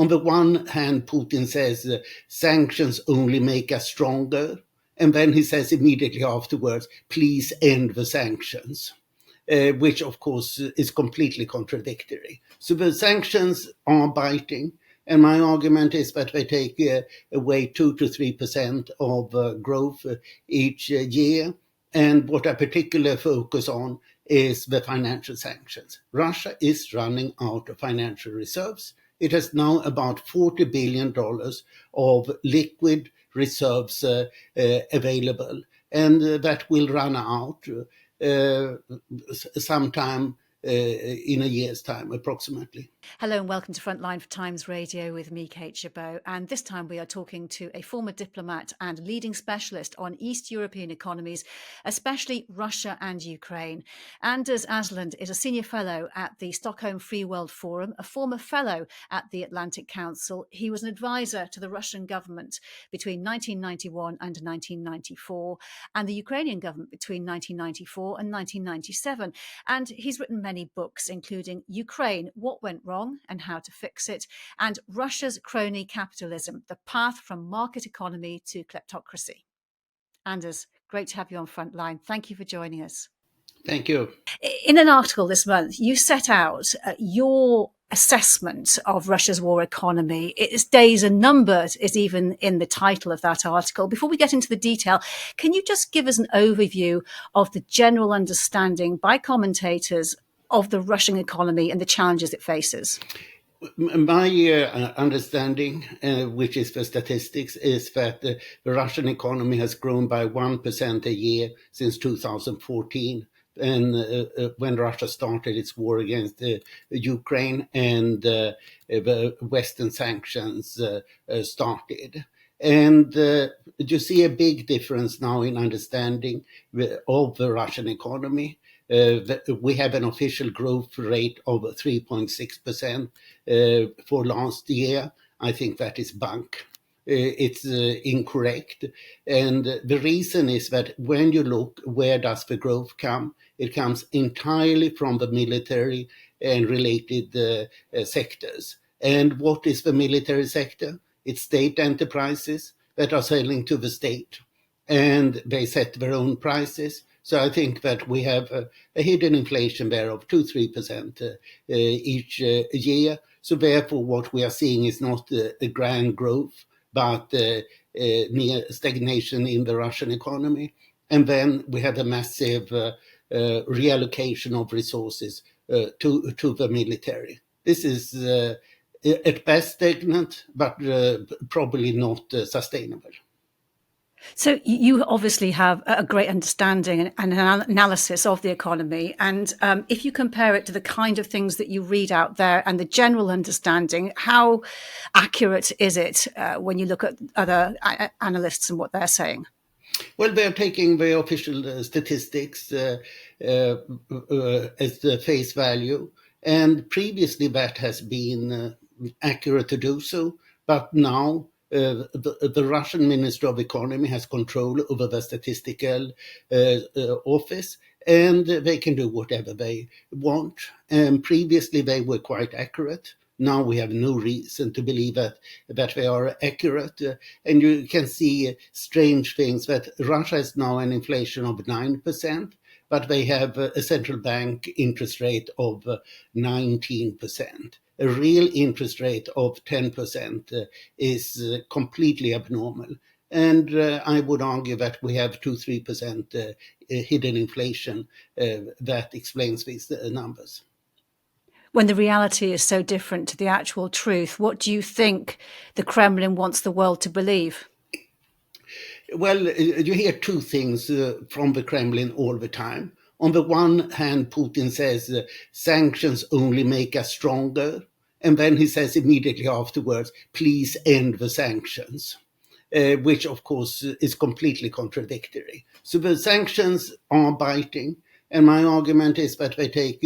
On the one hand, Putin says sanctions only make us stronger. And then he says immediately afterwards, please end the sanctions, which of course is completely contradictory. So the sanctions are biting. And my argument is that they take away 2 to 3% of growth each year. And what I particularly focus on is the financial sanctions. Russia is running out of financial reserves. It has now about $40 billion of liquid reserves available, and that will run out sometime in a year's time, approximately. Hello and welcome to Frontline for Times Radio with me, Kate Gerbeau. And this time we are talking to a former diplomat and leading specialist on East European economies, especially Russia and Ukraine. Anders Aslund is a senior fellow at the Stockholm Free World Forum, a former fellow at the Atlantic Council. He was an advisor to the Russian government between 1991 and 1994, and the Ukrainian government between 1994 and 1997. And he's written many books, including Ukraine, What Went Wrong and How to Fix It, and Russia's Crony Capitalism, the Path from Market Economy to Kleptocracy. Anders, great to have you on Frontline. Thank you for joining us. Thank you. In an article this month, you set out your assessment of Russia's war economy. Its days are numbered is even in the title of that article. Before we get into the detail, can you just give us an overview of the general understanding by commentators of the Russian economy and the challenges it faces? My understanding, which is the statistics, is that the Russian economy has grown by 1% a year since 2014. And when Russia started its war against Ukraine and the Western sanctions started. And you see a big difference now in understanding of the Russian economy. We have an official growth rate of 3.6% for last year. I think that is bunk. It's incorrect. And the reason is that when you look, where does the growth come? It comes entirely from the military and related sectors. And what is the military sector? It's state enterprises that are selling to the state, and they set their own prices. So I think that we have a hidden inflation there of 2-3% each year. So therefore, what we are seeing is not a grand growth, but near stagnation in the Russian economy. And then we have a massive reallocation of resources to the military. This is at best stagnant, but probably not sustainable. So you obviously have a great understanding and an analysis of the economy. And if you compare it to the kind of things that you read out there and the general understanding, how accurate is it when you look at other analysts and what they're saying? Well, they're taking the official statistics as the face value. And previously that has been accurate to do so. But now the Russian Ministry of Economy has control over the statistical office, and they can do whatever they want. And previously they were quite accurate. Now we have no reason to believe that they are accurate. And you can see strange things that Russia has now an inflation of 9%, but they have a central bank interest rate of 19%. A real interest rate of 10% is completely abnormal. And I would argue that we have 2-3% hidden inflation that explains these numbers. When the reality is so different to the actual truth, what do you think the Kremlin wants the world to believe? Well, you hear two things from the Kremlin all the time. On the one hand, Putin says sanctions only make us stronger. And then he says immediately afterwards, please end the sanctions, which of course is completely contradictory. So the sanctions are biting. And my argument is that they take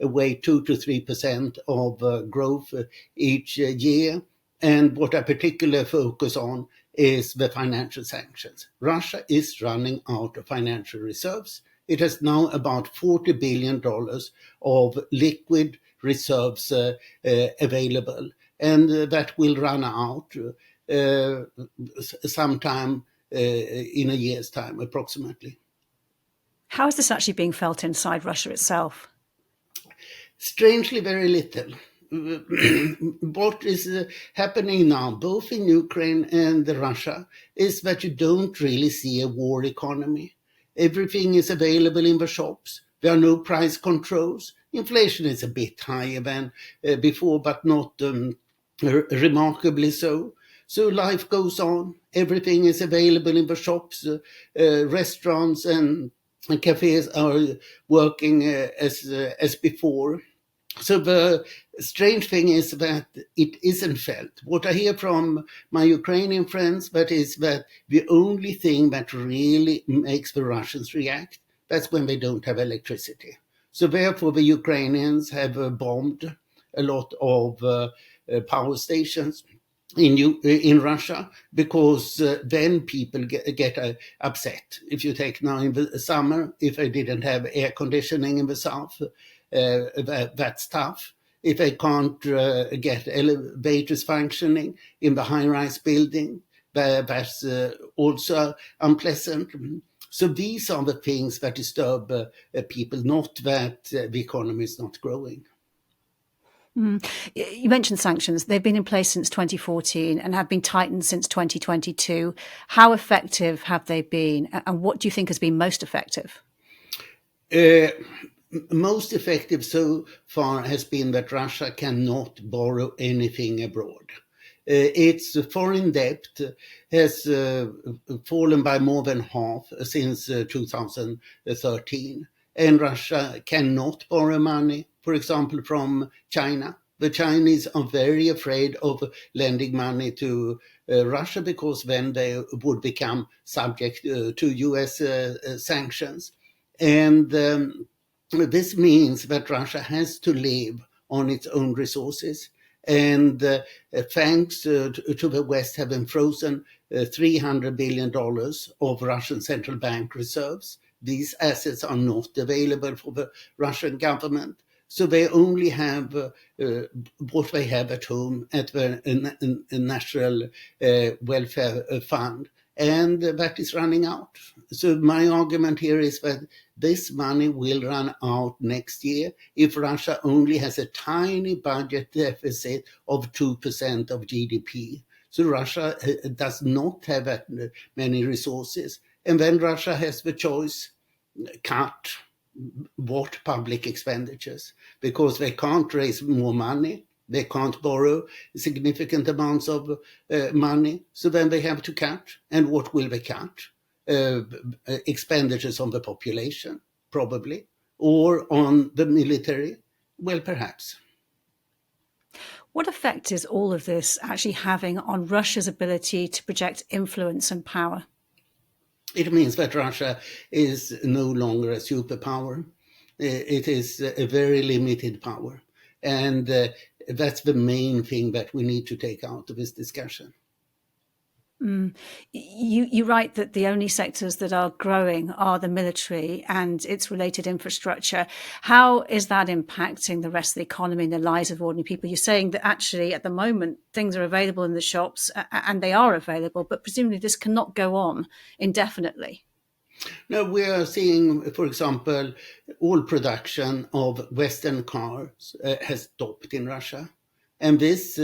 away 2 to 3% of growth each year. And what I particularly focus on is the financial sanctions. Russia is running out of financial reserves. It has now about $40 billion of liquid reserves available. and that will run out sometime in a year's time, approximately. How is this actually being felt inside Russia itself? Strangely, very little. What is happening now, both in Ukraine and Russia, is that you don't really see a war economy. Everything is available in the shops. There are no price controls. Inflation is a bit higher than before, but not remarkably so. So life goes on. Everything is available in the shops. Restaurants and cafes are working as before. So the strange thing is that it isn't felt. What I hear from my Ukrainian friends, that is that the only thing that really makes the Russians react, that's when they don't have electricity. So therefore the Ukrainians have bombed a lot of power stations in Russia, because then people get upset. If you take now in the summer, if they didn't have air conditioning in the south, that's tough. If they can't get elevators functioning in the high-rise building, that's also unpleasant. So these are the things that disturb people, not that the economy is not growing. You mentioned sanctions. They've been in place since 2014 and have been tightened since 2022. How effective have they been? And what do you think has been most effective? Most effective so far has been that Russia cannot borrow anything abroad. Its foreign debt has fallen by more than half since 2013. And Russia cannot borrow money, for example, from China. The Chinese are very afraid of lending money to Russia, because then they would become subject to US sanctions. And this means that Russia has to live on its own resources. And thanks to the West, having frozen $300 billion of Russian central bank reserves, these assets are not available for the Russian government. So they only have what they have at home at the National Welfare Fund, and that is running out. So my argument here is that this money will run out next year if Russia only has a tiny budget deficit of 2% of GDP. So Russia does not have that many resources. And then Russia has the choice, cut what public expenditures, because they can't raise more money. They can't borrow significant amounts of money. So then they have to cut. And what will they cut? Expenditures on the population, probably, or on the military? Well, perhaps. What effect is all of this actually having on Russia's ability to project influence and power? It means that Russia is no longer a superpower. It is a very limited power. And that's the main thing that we need to take out of this discussion. You write that the only sectors that are growing are the military and its related infrastructure. How is that impacting the rest of the economy and the lives of ordinary people? You're saying that actually at the moment things are available in the shops, and they are available, but presumably this cannot go on indefinitely. No, we are seeing, for example, all production of Western cars has stopped in Russia. And this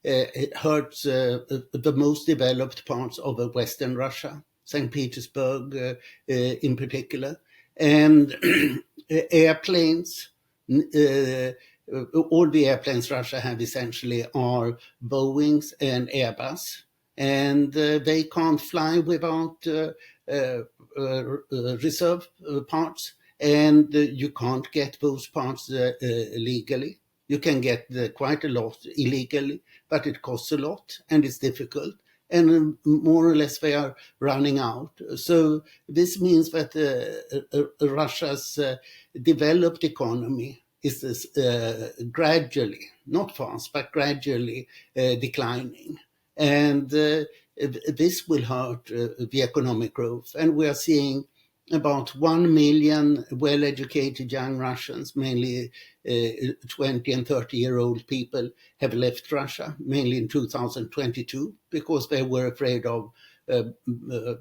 it hurts the most developed parts of Western Russia, St. Petersburg in particular. And airplanes, all the airplanes Russia have essentially are Boeings and Airbus. And they can't fly without reserve parts. And you can't get those parts legally. You can get quite a lot illegally, but it costs a lot and it's difficult. And more or less they are running out. So this means that Russia's developed economy is gradually, not fast, but gradually declining. And this will hurt the economic growth. And we are seeing about 1 million well-educated young Russians, mainly 20 and 30-year-old people, have left Russia, mainly in 2022, because they were afraid of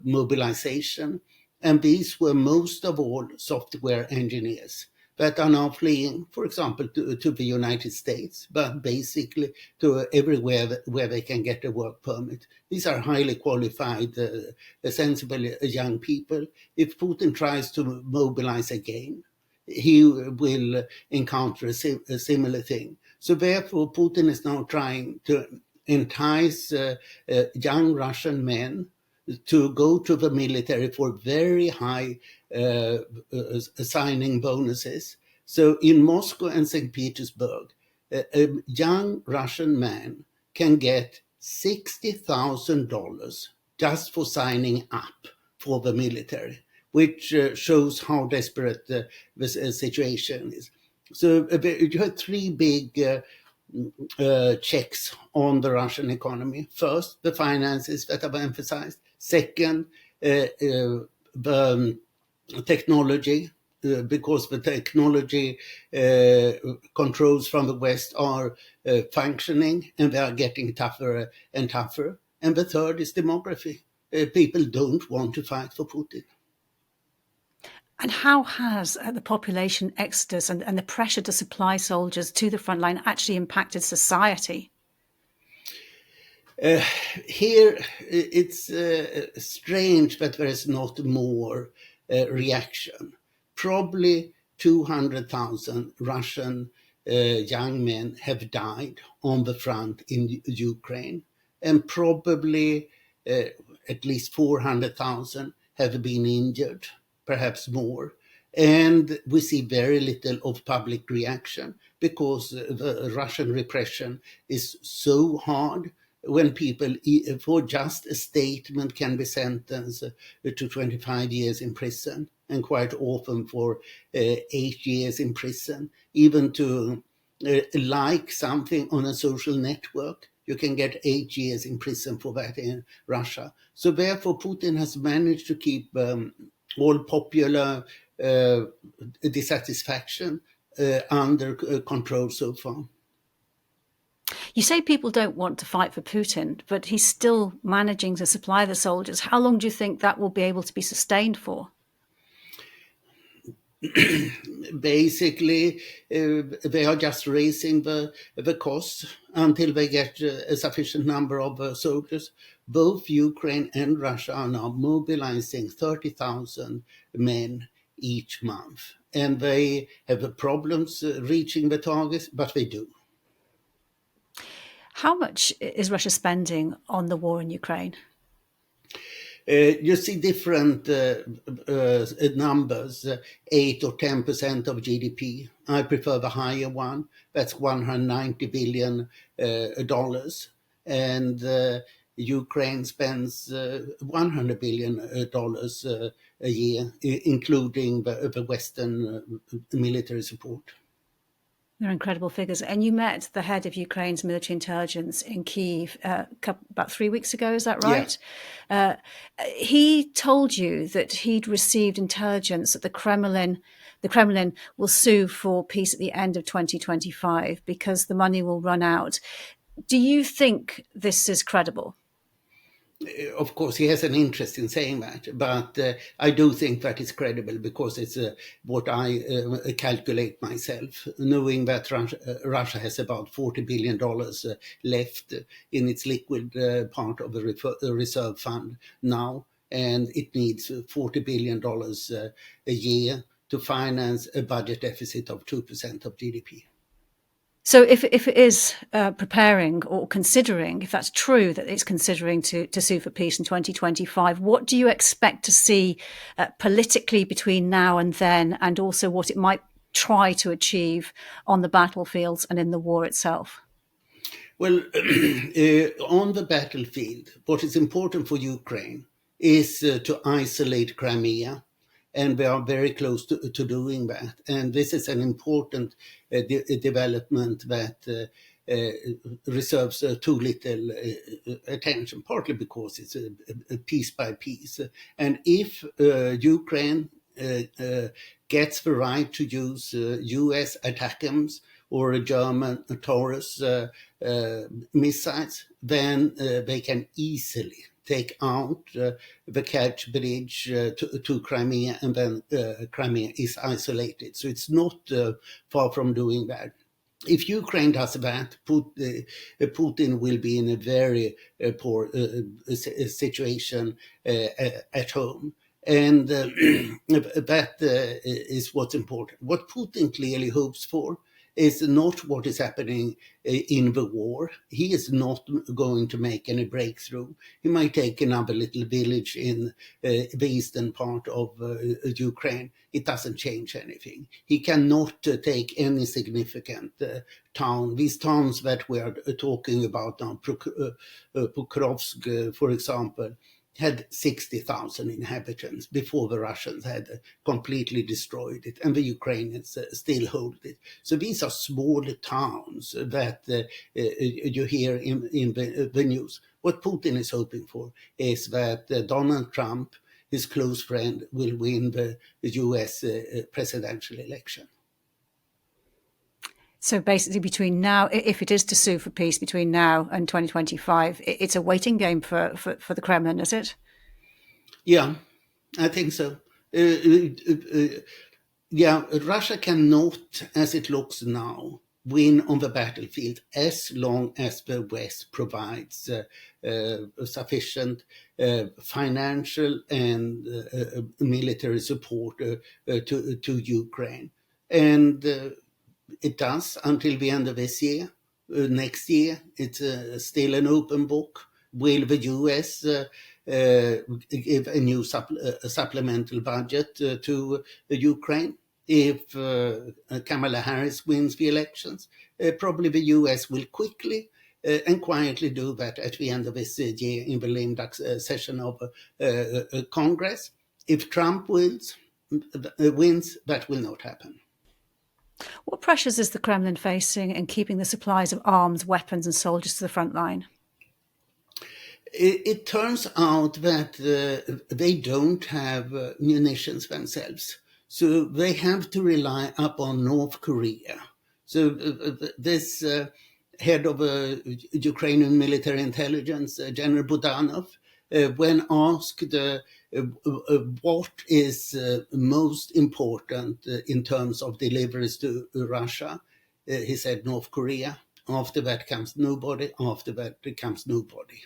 mobilization. And these were most of all software engineers that are now fleeing, for example, to the United States, but basically to everywhere where they can get a work permit. These are highly qualified, sensible young people. If Putin tries to mobilize again, he will encounter a similar thing. So therefore, Putin is now trying to entice young Russian men to go to the military for very high signing bonuses. So in Moscow and St. Petersburg, a young Russian man can get $60,000 just for signing up for the military, which shows how desperate the situation is. So you have three big checks on the Russian economy. First, the finances that I've emphasized. Second, the technology, because the technology controls from the West are functioning and they are getting tougher and tougher. And the third is demography. People don't want to fight for Putin. And how has the population exodus and the pressure to supply soldiers to the front line actually impacted society? Here, it's strange that there is not more reaction. Probably 200,000 Russian young men have died on the front in Ukraine, and probably at least 400,000 have been injured, perhaps more. And we see very little of public reaction because the Russian repression is so hard. When people, for just a statement, can be sentenced to 25 years in prison, and quite often for 8 years in prison. Even to like something on a social network, you can get 8 years in prison for that in Russia. So therefore, Putin has managed to keep all popular dissatisfaction under control so far. You say people don't want to fight for Putin, but he's still managing to supply the soldiers. How long do you think that will be able to be sustained for? Basically, they are just raising the cost until they get a sufficient number of soldiers. Both Ukraine and Russia are now mobilizing 30,000 men each month. And they have problems reaching the targets, but they do. How much is Russia spending on the war in Ukraine? You see different numbers, 8 or 10% of GDP. I prefer the higher one. That's $190 billion. And Ukraine spends $100 billion a year, including the Western military support. They're incredible figures. And you met the head of Ukraine's military intelligence in Kyiv about 3 weeks ago, is that right? Yeah. He told you that he'd received intelligence that the Kremlin will sue for peace at the end of 2025 because the money will run out. Do you think this is credible? Of course, he has an interest in saying that, but I do think that it's credible because it's what I calculate myself, knowing that Russia has about $40 billion left in its liquid part of the reserve fund now, and it needs $40 billion a year to finance a budget deficit of 2% of GDP. So if it is preparing or considering, if that's true, that it's considering to sue for peace in 2025, what do you expect to see politically between now and then, and also what it might try to achieve on the battlefields and in the war itself? Well, on the battlefield, what is important for Ukraine is to isolate Crimea. And we are very close to doing that. And this is an important development that reserves too little attention, partly because it's a piece by piece. And if Ukraine gets the right to use US ATACMS or German Taurus missiles, then they can easily take out the Kerch bridge to Crimea, and then Crimea is isolated. So it's not far from doing that. If Ukraine does that, Putin will be in a very poor situation at home. And that is what's important. What Putin clearly hopes for is not what is happening in the war. He is not going to make any breakthrough. He might take another little village in the eastern part of Ukraine. It doesn't change anything. He cannot take any significant town. These towns that we are talking about now, Pokrovsk, for example, had 60,000 inhabitants before the Russians had completely destroyed it, and the Ukrainians still hold it. So these are small towns that you hear in the news. What Putin is hoping for is that Donald Trump, his close friend, will win the US presidential election. So basically between now, if it is to sue for peace between now and 2025, it's a waiting game for the Kremlin, is it? Yeah, I think so. Russia cannot, as it looks now, win on the battlefield as long as the West provides sufficient financial and military support to Ukraine. And it does until the end of this year. Next year, it's still an open book. Will the US give a new supplemental budget to Ukraine? If Kamala Harris wins the elections, probably the US will quickly and quietly do that at the end of this year in the lame duck session of Congress. If Trump wins, that will not happen. What pressures is the Kremlin facing in keeping the supplies of arms, weapons and soldiers to the front line? It turns out that they don't have munitions themselves. So they have to rely upon North Korea. So this head of Ukrainian military intelligence, General Budanov, when asked what is most important in terms of deliveries to Russia, he said North Korea. After that comes nobody. After that comes nobody.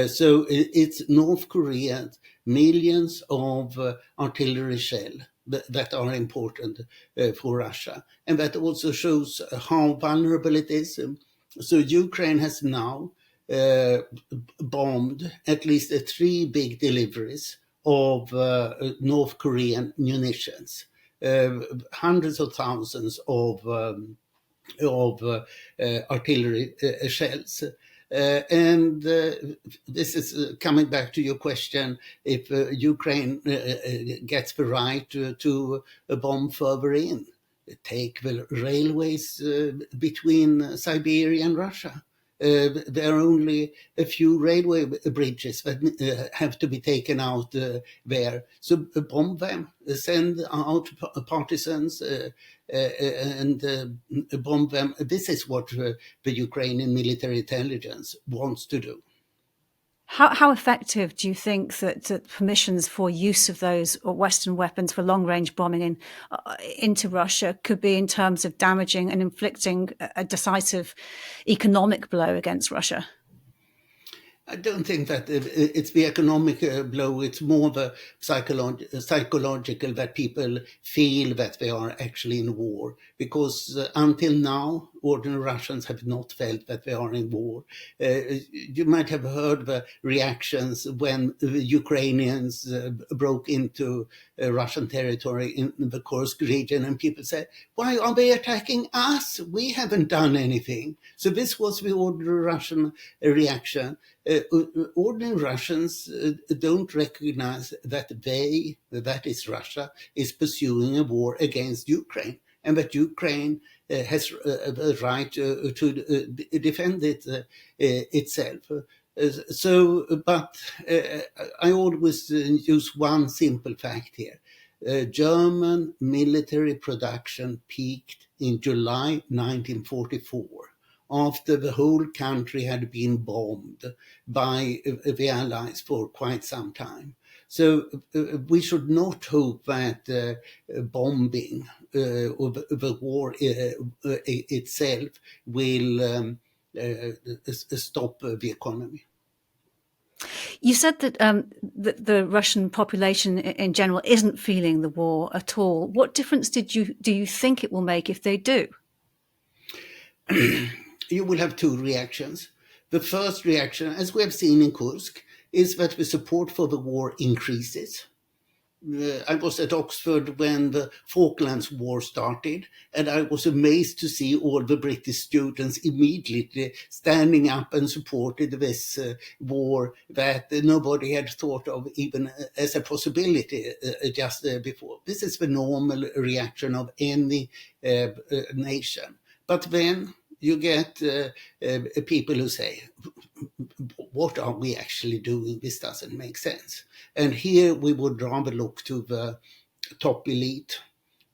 So it's North Korea, millions of artillery shell that are important for Russia. And that also shows how vulnerable it is. So Ukraine has now bombed at least 3 big deliveries of North Korean munitions, hundreds of thousands of artillery shells. And this is coming back to your question, if Ukraine gets the right to bomb further in, take the railways between Siberia and Russia. There are only a few railway bridges that have to be taken out there. So bomb them, send out partisans and bomb them. This is what the Ukrainian military intelligence wants to do. How effective do you think that permissions for use of those Western weapons for long-range bombing into Russia could be in terms of damaging and inflicting a decisive economic blow against Russia? I don't think that it's the economic blow. It's more the psychological, that people feel that they are actually in war. Because until now, ordinary Russians have not felt that they are in war. You might have heard the reactions when the Ukrainians broke into Russian territory in the Kursk region, and people said, "Why are they attacking us? We haven't done anything." So this was the ordinary Russian reaction. Ordinary Russians don't recognize that that is Russia, is pursuing a war against Ukraine, and that Ukraine has a right to defend itself. But I always use one simple fact here. German military production peaked in July 1944, after the whole country had been bombed by the Allies for quite some time. So we should not hope that bombing of the war itself will stop the economy. You said that the Russian population in general isn't feeling the war at all. What difference do you think it will make if they do? You will have two reactions. The first reaction, as we have seen in Kursk, is that the support for the war increases. I was at Oxford when the Falklands War started, and I was amazed to see all the British students immediately standing up and supported this war that nobody had thought of even as a possibility just before. This is the normal reaction of any nation. But then you get people who say, what are we actually doing? This doesn't make sense. And here we would rather look to the top elite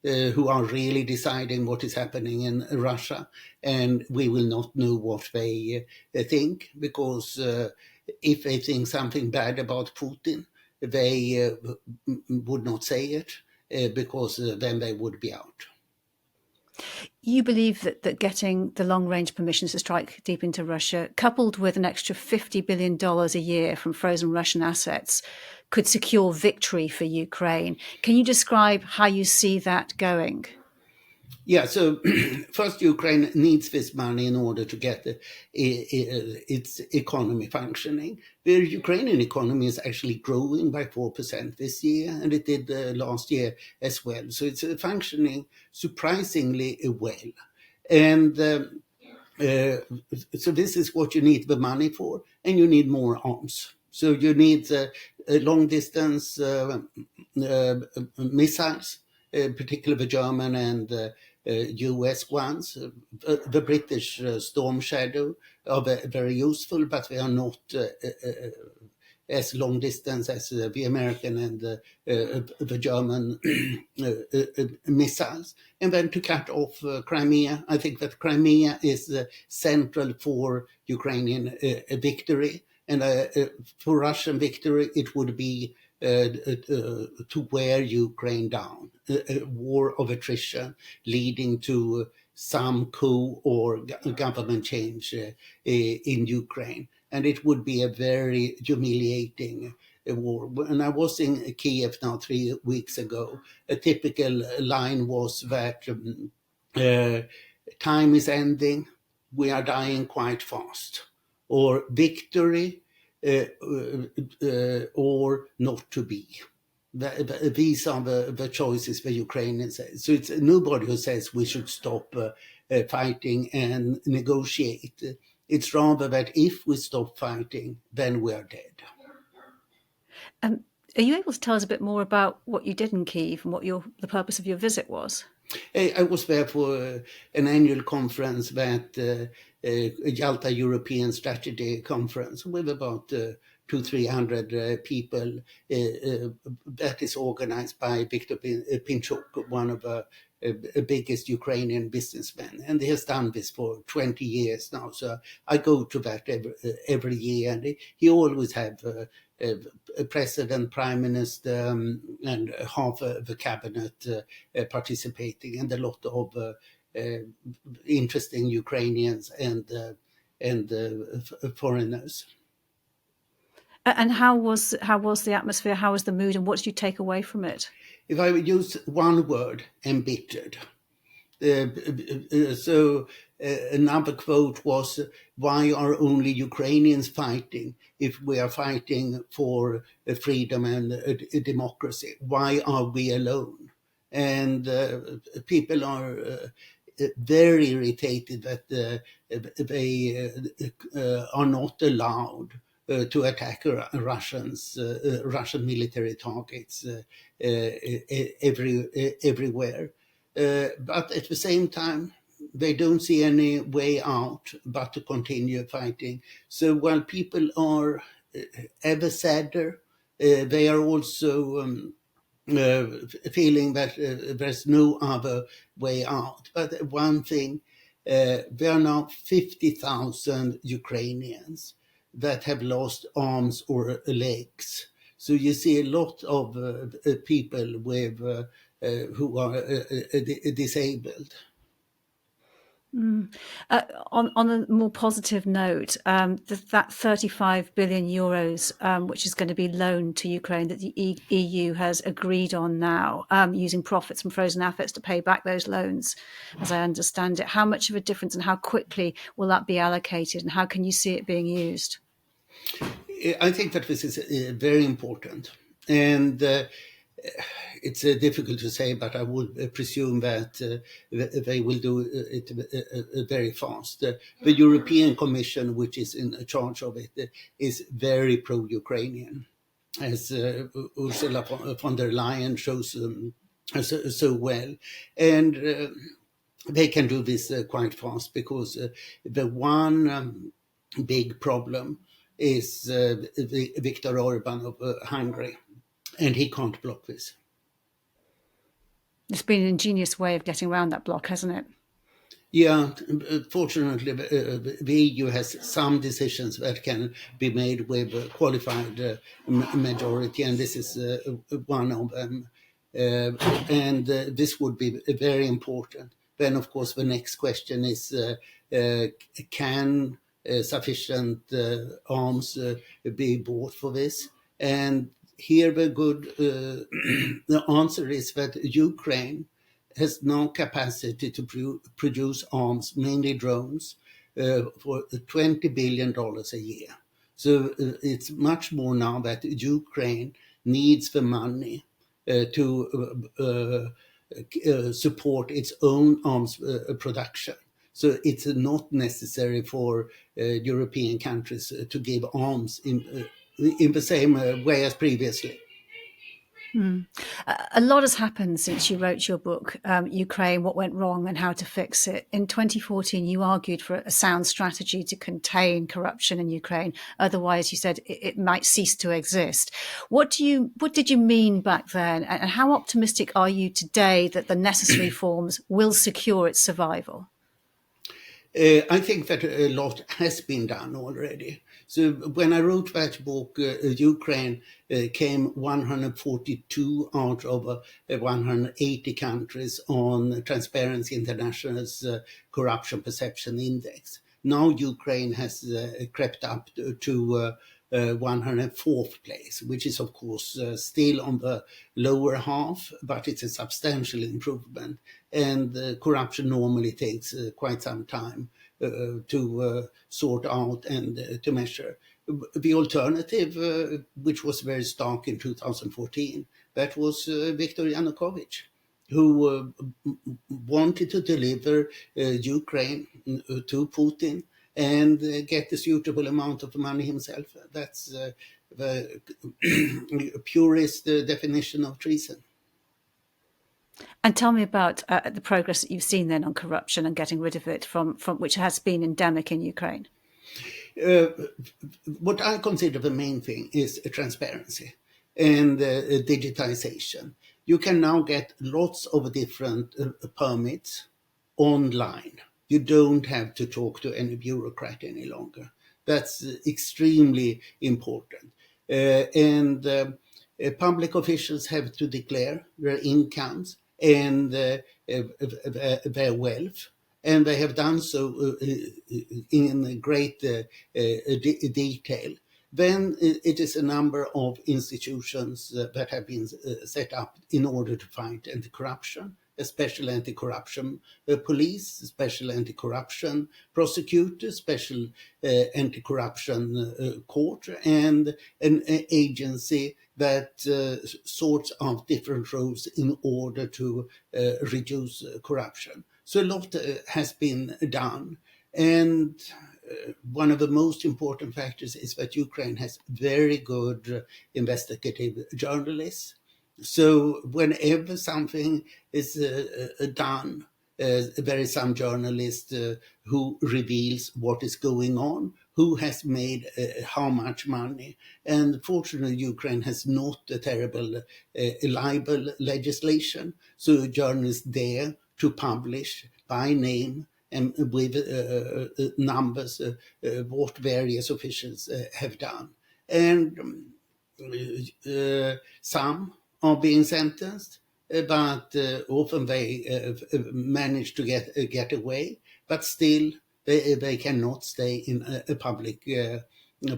who are really deciding what is happening in Russia. And we will not know what they think, because if they think something bad about Putin, they would not say it, because then they would be out. You believe that getting the long-range permissions to strike deep into Russia, coupled with an extra $50 billion a year from frozen Russian assets, could secure victory for Ukraine. Can you describe how you see that going? Yeah, so first Ukraine needs this money in order to get its economy functioning. The Ukrainian economy is actually growing by 4% this year, and it did last year as well. So it's functioning surprisingly well. And so this is what you need the money for, and you need more arms. So you need long-distance missiles, particularly the German and US ones. The British Storm Shadow are very useful, but they are not as long distance as the American and the German missiles. And then to cut off Crimea, I think that Crimea is central for Ukrainian victory. And for Russian victory, it would be to wear Ukraine down, a war of attrition leading to some coup or government change in Ukraine. And it would be a very humiliating war. When I was in Kiev now 3 weeks ago, a typical line was that time is ending, we are dying quite fast, or victory, or not to be. These are the choices the Ukrainians say. So it's nobody who says we should stop fighting and negotiate. It's rather that if we stop fighting, then we are dead. Are you able to tell us a bit more about what you did in Kyiv and what the purpose of your visit was? I was there for an annual conference, that Yalta European Strategy Conference, with about 200-300 people, that is organized by Viktor Pinchuk, one of the biggest Ukrainian businessmen, and he has done this for 20 years now. So I go to that every year, and he always have a president, prime minister, and half the cabinet participating, and a lot of interesting Ukrainians and foreigners. And how was the atmosphere? How was the mood, and what did you take away from it? If I would use one word, embittered. So another quote was, why are only Ukrainians fighting if we are fighting for freedom and democracy? Why are we alone? And people are very irritated that they are not allowed to attack Russian military targets everywhere. But at the same time, they don't see any way out but to continue fighting. So while people are ever sadder, they are also feeling that there's no other way out. But one thing, there are now 50,000 Ukrainians that have lost arms or legs. So you see a lot of people with who are disabled. On a more positive note, that 35 billion euros, which is going to be loaned to Ukraine, that the EU has agreed on now, using profits from frozen assets to pay back those loans, as I understand it. How much of a difference and how quickly will that be allocated, and how can you see it being used? I think that this is very important. And it's difficult to say, but I would presume that they will do it very fast. The European Commission, which is in charge of it, is very pro-Ukrainian, as Ursula von der Leyen shows so well. And they can do this quite fast because the one big problem is Viktor Orban of Hungary, and he can't block this. It's been an ingenious way of getting around that block, hasn't it? Yeah, fortunately, the EU has some decisions that can be made with a qualified majority, and this is one of them. And this would be very important. Then, of course, the next question is, can sufficient arms be bought for this? And here the good the answer is that Ukraine has no capacity to produce arms, mainly drones, for $20 billion a year. So it's much more now that Ukraine needs the money to support its own arms production. So it's not necessary for European countries to give arms in the same way as previously. A lot has happened since you wrote your book, Ukraine, What Went Wrong and How to Fix It. In 2014, you argued for a sound strategy to contain corruption in Ukraine. Otherwise, you said it might cease to exist. What did you mean back then? And how optimistic are you today that the necessary reforms will secure its survival? I think that a lot has been done already. So when I wrote that book, Ukraine came 142 out of 180 countries on Transparency International's Corruption Perception Index. Now Ukraine has crept up to 104th place, which is of course still on the lower half, but it's a substantial improvement. And corruption normally takes quite some time to sort out and to measure. The alternative, which was very stark in 2014, that was Viktor Yanukovych, who wanted to deliver Ukraine to Putin and get a suitable amount of money himself. That's the purest definition of treason. And tell me about the progress that you've seen then on corruption and getting rid of it from which has been endemic in Ukraine. What I consider the main thing is transparency and digitization. You can now get lots of different permits online. You don't have to talk to any bureaucrat any longer. That's extremely important. And public officials have to declare their incomes and their wealth. And they have done so in great detail. Then it is a number of institutions that have been set up in order to fight anti-corruption, a special anti-corruption police, special anti-corruption prosecutor, special anti-corruption court, and an agency that sorts out different roles in order to reduce corruption. So a lot has been done. And one of the most important factors is that Ukraine has very good investigative journalists. So whenever something is done, there is some journalist who reveals what is going on, who has made how much money. And fortunately, Ukraine has not a terrible libel legislation. So journalists dare to publish by name and with numbers what various officials have done. And some are being sentenced, but often they manage to get away. But still, they cannot stay in a public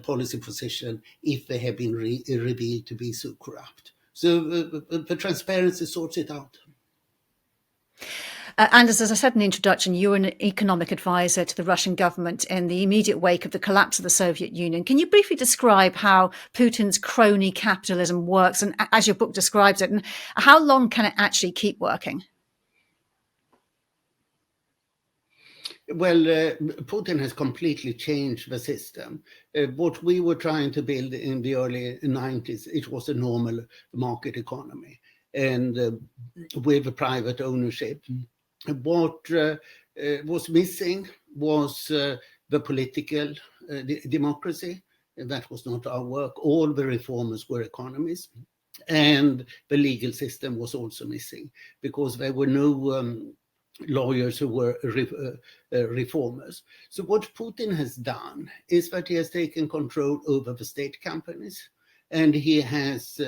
policy position if they have been revealed to be so corrupt. So the transparency sorts it out. Anders, as I said in the introduction, you're an economic advisor to the Russian government in the immediate wake of the collapse of the Soviet Union. Can you briefly describe how Putin's crony capitalism works, and as your book describes it, and how long can it actually keep working? Well, Putin has completely changed the system. What we were trying to build in the early 90s, it was a normal market economy and with private ownership. What was missing was the political democracy. That was not our work. All the reformers were economists. And the legal system was also missing because there were no lawyers who were reformers. So what Putin has done is that he has taken control over the state companies, and he has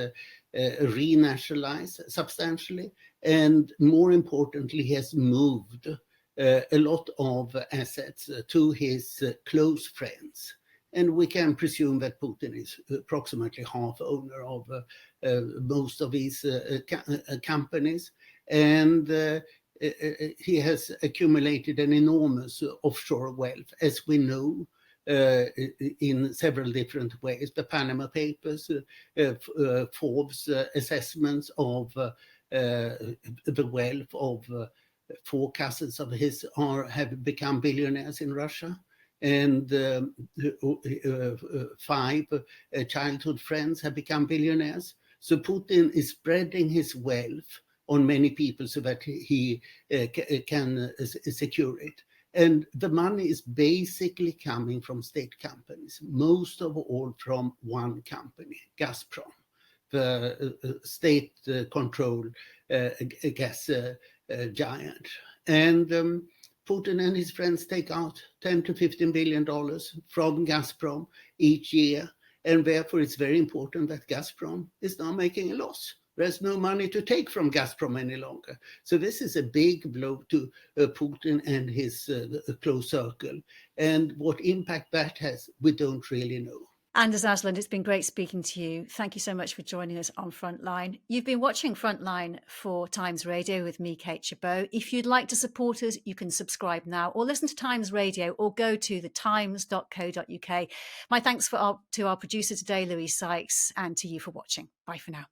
renationalized substantially, and more importantly, he has moved a lot of assets to his close friends. And we can presume that Putin is approximately half owner of most of these companies. And he has accumulated an enormous offshore wealth, as we know, in several different ways. The Panama Papers, Forbes assessments of the wealth of four cousins of his have become billionaires in Russia. And 5 childhood friends have become billionaires. So Putin is spreading his wealth on many people so that he can secure it. And the money is basically coming from state companies, most of all from one company, Gazprom, the state-controlled gas giant. And Putin and his friends take out $10 to $15 billion from Gazprom each year. And therefore, it's very important that Gazprom is now making a loss. There's no money to take from Gazprom any longer. So this is a big blow to Putin and his close circle. And what impact that has, we don't really know. Anders Aslund, it's been great speaking to you. Thank you so much for joining us on Frontline. You've been watching Frontline for Times Radio with me, Kate Gerbeau. If you'd like to support us, you can subscribe now or listen to Times Radio or go to thetimes.co.uk. My thanks to our producer today, Louise Sykes, and to you for watching. Bye for now.